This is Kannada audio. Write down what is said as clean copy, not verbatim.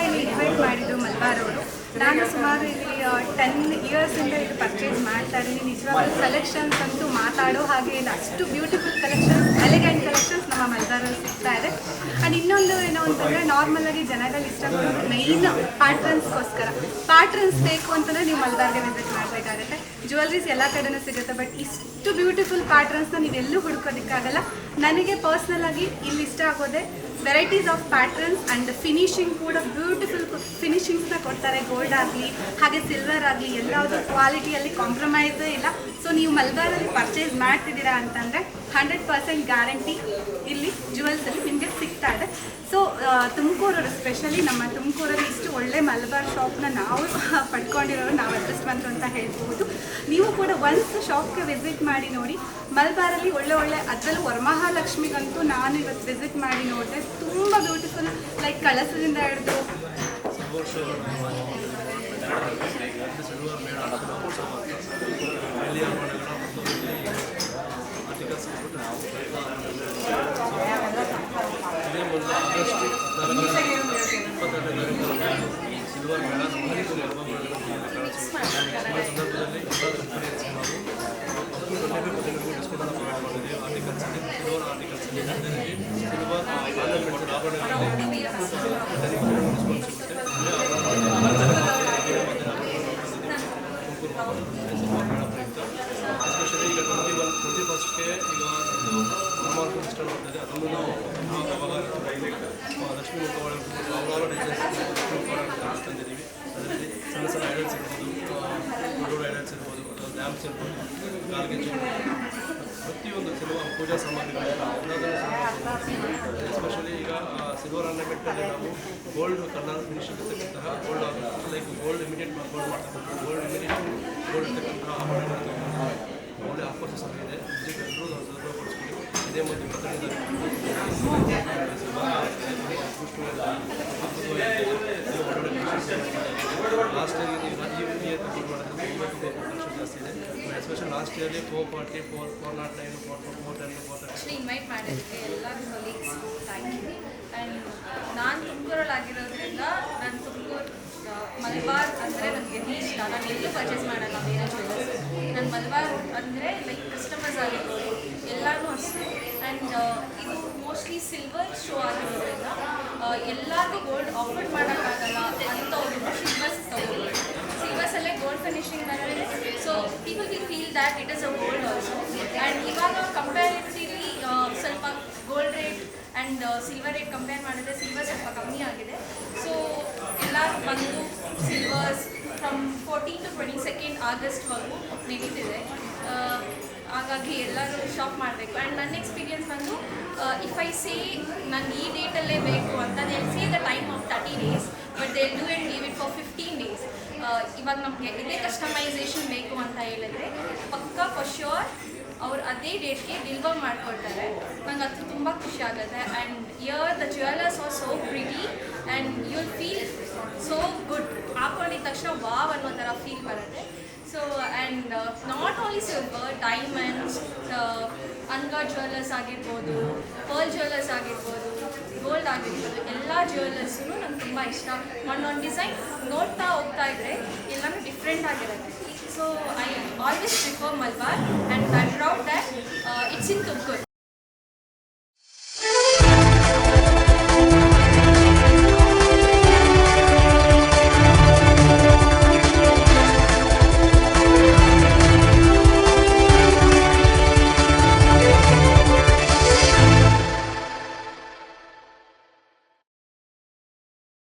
ಇಲ್ಲಿ ಇನ್ವೈಟ್ ಮಾಡಿದ್ರು ಮಲ್ಬಾರ್ ಅವರು. ನಾನು ಸುಮಾರು ಇಲ್ಲಿ 10 ಇಯರ್ಸಿಂದ ಇದು ಪರ್ಚೇಸ್ ಮಾಡ್ತಾ ಇದ್ದೀನಿ. ನಿಜವಾಗ್ಲೂ ಕಲೆಕ್ಷನ್ಸ್ ಅಂತೂ ಮಾತಾಡೋ ಹಾಗೆ ಇಲ್ಲ, ಅಷ್ಟು ಬ್ಯೂಟಿಫುಲ್ ಕಲೆಕ್ಷನ್ಸ್, ಎಲಿಗೆಂಟ್ ಕಲೆಕ್ಷನ್ಸ್ ನಮ್ಮ ಮಲ್ಬಾರಲ್ಲಿ ಸಿಗ್ತಾ ಇದೆ. ಆ್ಯಂಡ್ ಇನ್ನೊಂದು ಏನು ಅಂತಂದರೆ, ನಾರ್ಮಲಾಗಿ ಜನಗಳು ಇಷ್ಟಪಡೋದು ಮೈನ್ ಪ್ಯಾಟ್ರನ್ಸ್ಗೋಸ್ಕರ. ಪ್ಯಾಟ್ರನ್ಸ್ ಬೇಕು ಅಂತಂದರೆ ನೀವು ಮಲ್ಬಾರ್ಗೆ ವಿಸಿಟ್ ಮಾಡಬೇಕಾಗುತ್ತೆ. ಜ್ಯುವೆಲ್ರೀಸ್ ಎಲ್ಲ ಕಡೆನೂ ಸಿಗುತ್ತೆ, ಬಟ್ ಇಷ್ಟು ಬ್ಯೂಟಿಫುಲ್ ಪ್ಯಾಟ್ರನ್ಸ್ನ ನೀವೆಲ್ಲೂ ಹುಡುಕೋದಕ್ಕಾಗಲ್ಲ. ನನಗೆ ಪರ್ಸ್ನಲಾಗಿ ಇಲ್ಲಿ ಇಷ್ಟ ಆಗೋದೆ varieties of patterns and finishing ಕೂಡ ಬ್ಯೂಟಿಫುಲ್ ಫಿನಿಶಿಂಗ್ಸ್ನ ಕೊಡ್ತಾರೆ. ಗೋಲ್ಡ್ ಆಗಲಿ ಹಾಗೆ ಸಿಲ್ವರ್ ಆಗಲಿ ಎಲ್ಲವುದು ಕ್ವಾಲಿಟಿಯಲ್ಲಿ ಕಾಂಪ್ರಮೈಸೇ ಇಲ್ಲ. ಸೊ ನೀವು ಮಲ್ಬಾರಲ್ಲಿ ಪರ್ಚೇಸ್ ಮಾಡ್ತಿದ್ದೀರಾ ಅಂತಂದರೆ 100% ಗ್ಯಾರಂಟಿ ಇಲ್ಲಿ ಜ್ಯುವೆಲ್ಸಲ್ಲಿ ನಿಮಗೆ ಸಿಗ್ತಾ ಇದೆ. ಸೊ ತುಮಕೂರವರು ಸ್ಪೆಷಲಿ ನಮ್ಮ ತುಮಕೂರಲ್ಲಿ ಇಷ್ಟು ಒಳ್ಳೆ ಮಲ್ಬಾರ್ ಶಾಪ್ನ ನಾವು ಪಡ್ಕೊಂಡಿರೋರು ನಾವು ಅದೃಷ್ಟವಂತರು ಅಂತ ಹೇಳ್ಬೋದು. ನೀವು ಕೂಡ ಒನ್ಸ್ ಶಾಪ್ಗೆ ವಿಸಿಟ್ ಮಾಡಿ ನೋಡಿ. ಮಲ್ಬಾರಲ್ಲಿ ಒಳ್ಳೆ ಅದರಲ್ಲೂ ವರಮಹಾಲಕ್ಷ್ಮಿಗಂತೂ ನಾನು ಇವತ್ತು ವಿಸಿಟ್ ಮಾಡಿ ನೋಡಿದೆ. ತುಂಬ ಬ್ಯೂಟಿಫುಲ್, ಲೈಕ್ ಕಳಸದಿಂದ ಹಿಡಿದು ಸಿಲ್ವರ್ ಮೇಳ ಸಂದರ್ಭದಲ್ಲಿ articles silver articles silver ornaments ಆಭರಣಗಳಲ್ಲಿ ಎಸ್ಪೆಷಲಿ ಈಗ 21ಕ್ಕೆ ಈಗ ಹನುಮಾನ್ ಸ್ಟಾರ್ಟ್ ಆಗ್ತದೆ. ಅದನ್ನು ನಾವು ಲಕ್ಷ್ಮೀ ಮುಖವಾಡ ತಂದಿದ್ದೀವಿ. ಅದರಲ್ಲಿ ಸಣ್ಣ ಐಡಲ್ಸ್ ಇರ್ಬೋದು, ದೊಡ್ಡ ಐಡಲ್ಸ್ ಇರ್ಬೋದು, ಲ್ಯಾಂಪ್ಸ್ ಇರ್ಬೋದು, ಗಾರ್ಗೇಜ್ ಇರ್ಬೋದು, ಪ್ರತಿಯೊಂದು ಸಿಲ್ವರ್ ಪೂಜಾ ಸಾಮಗ್ರಿಗಳಿಂದ ಎಲ್ಲದನ್ನು ಎಸ್ಪೆಷಲಿ ಈಗ ಸಿಲ್ವರ್ ಆರ್ನಮೆಂಟಲ್ಲಿ ನಾವು ಗೋಲ್ಡ್ ಕಲರ್ ಫಿನಿಶ್ ಇರತಕ್ಕಂತಹ gold like gold immediate gold ಮಾಡ್ತಕ್ಕಂಥ ಗೋಲ್ಡ್ ಇಮಿಡಿಯೇಟ್ ಗೋಲ್ಡ್ ಇರ್ತಕ್ಕಂತಹ ಆಭರಣಗಳು ಒಳ್ಳೆ ಆಫರ್ಸ್ ಇದೆ. ವಿಸಿಟ್ ಎಲ್ಲರೂ ಪಡಿಸ್ಕೊಂಡು ಇದೇ ಮತ್ತು 22 ಲಾಸ್ಟ್ ಇಯರ್ ಕಂಪ್ಲೀಟ್ ಮಾಡಿದ್ರೆ 90 ಜಾಸ್ತಿ ಇದೆ. ಎಸ್ಪೆಷಲಿ ಲಾಸ್ಟ್ ಇಯರ್ಲಿ 440, 409, 410, 430 ಇನ್ವೈಟ್ ಮಾಡಿದ್ದಕ್ಕೆ ಎಲ್ಲ ಕೊಲೀಗ್ಸ್ ಥ್ಯಾಂಕ್ ಯು. ಆ್ಯಂಡ್ ನಾನು ತುಮಕೂರಲ್ಲಾಗಿರೋದ್ರಿಂದ ನಾನು ತುಮಕೂರು ಮಲ್ಬಾರ್ ಅಂದರೆ ನನಗೆ ಇಷ್ಟ. ನಾನು ಎಲ್ಲೂ ಪರ್ಚೇಸ್ ಮಾಡಲ್ಲ ಬೇರೆ ಜ್ಯುವೆಲ್ಲರ್ಸ್. ನನ್ನ ಮಲ್ಬಾರ್ ಅಂದರೆ ಲೈಕ್ ಕಸ್ಟಮರ್ಸ್ ಆಗಿರ್ಬೋದು ಎಲ್ಲರೂ ಅಷ್ಟೇ. ಆ್ಯಂಡ್ ಇದು ಮೋಸ್ಟ್ಲಿ ಸಿಲ್ವರ್ ಶೋ ಆಗಿರೋದ್ರಿಂದ ಎಲ್ಲರಿಗೂ ಗೋಲ್ಡ್ ಆಫರ್ ಮಾಡೋಕ್ಕಾಗಲ್ಲ ಅಂಥವ್ರು ಸಿಲ್ವರ್ಸ್ ತಗೋಬೋದು. ಸಿಲ್ವರ್ಸಲ್ಲೇ ಗೋಲ್ಡ್ ಫಿನಿಶಿಂಗ್ ಬರುತ್ತೆ. So people will feel that it is a gold also. And ಇವಾಗ ಕಂಪ್ಯಾರಿಟಿವ್ಲಿ ಸ್ವಲ್ಪ gold rate and silver rate compare ಮಾಡಿದ್ರೆ ಸಿಲ್ವರ್ ಸ್ವಲ್ಪ ಕಮ್ಮಿ ಆಗಿದೆ. ಸೊ ಎಲ್ಲರೂ ಬಂದು ಸಿಲ್ವರ್ಸ್ ಫ್ರಮ್ 14 to 22 ಆಗಸ್ಟ್ವರೆಗೂ ನಡೀತಿದೆ. ಹಾಗಾಗಿ ಎಲ್ಲರೂ ಶಾಪ್ ಮಾಡಬೇಕು. ಆ್ಯಂಡ್ ನನ್ನ ಎಕ್ಸ್ಪೀರಿಯನ್ಸ್ ಬಂದು ಇಫ್ ಐ ಸೇ ನಾನು ಈ ಡೇಟಲ್ಲೇ ಬೇಕು ಅಂತ they say the time of 30 days, but they do and leave it for 15 days. ಇವಾಗ ನಮಗೆ ಇದೇ ಕಸ್ಟಮೈಸೇಷನ್ ಬೇಕು ಅಂತ ಹೇಳಿದ್ರೆ ಪಕ್ಕಾ ಫಾರ್ ಶ್ಯೂರ್ ಅವ್ರು ಅದೇ ಡೇಟ್ಗೆ ಡೆಲಿವರ್ ಮಾಡಿಕೊಡ್ತಾರೆ. ನಂಗೆ ಅದು ತುಂಬ ಖುಷಿ ಆಗುತ್ತೆ. And here the jewellers are so pretty and you will feel so good. ಹಾಕೊಂಡಿದ ತಕ್ಷಣ ವಾವ್ ಅನ್ನೋ ಥರ ಫೀಲ್ ಬರುತ್ತೆ. So and not only silver, diamonds, ಅನ್ಗಾ ಜ್ಯುವೆಲ್ಲರ್ಸ್ ಆಗಿರ್ಬೋದು, ಪರ್ಲ್ ಜ್ಯುವೆಲ್ಲರ್ಸ್ ಆಗಿರ್ಬೋದು, ಗೋಲ್ಡ್ ಆಗಿರ್ಬೋದು, ಎಲ್ಲ ಜ್ಯುವೆಲ್ಲರ್ಸೂ ನಂಗೆ ತುಂಬ ಇಷ್ಟ. ಒಂದೊಂದು ಡಿಸೈನ್ ನೋಡ್ತಾ ಹೋಗ್ತಾ ಇದ್ದರೆ ಎಲ್ಲನೂ ಡಿಫ್ರೆಂಟ್ ಆಗಿರುತ್ತೆ. So I always prefer Malabar. And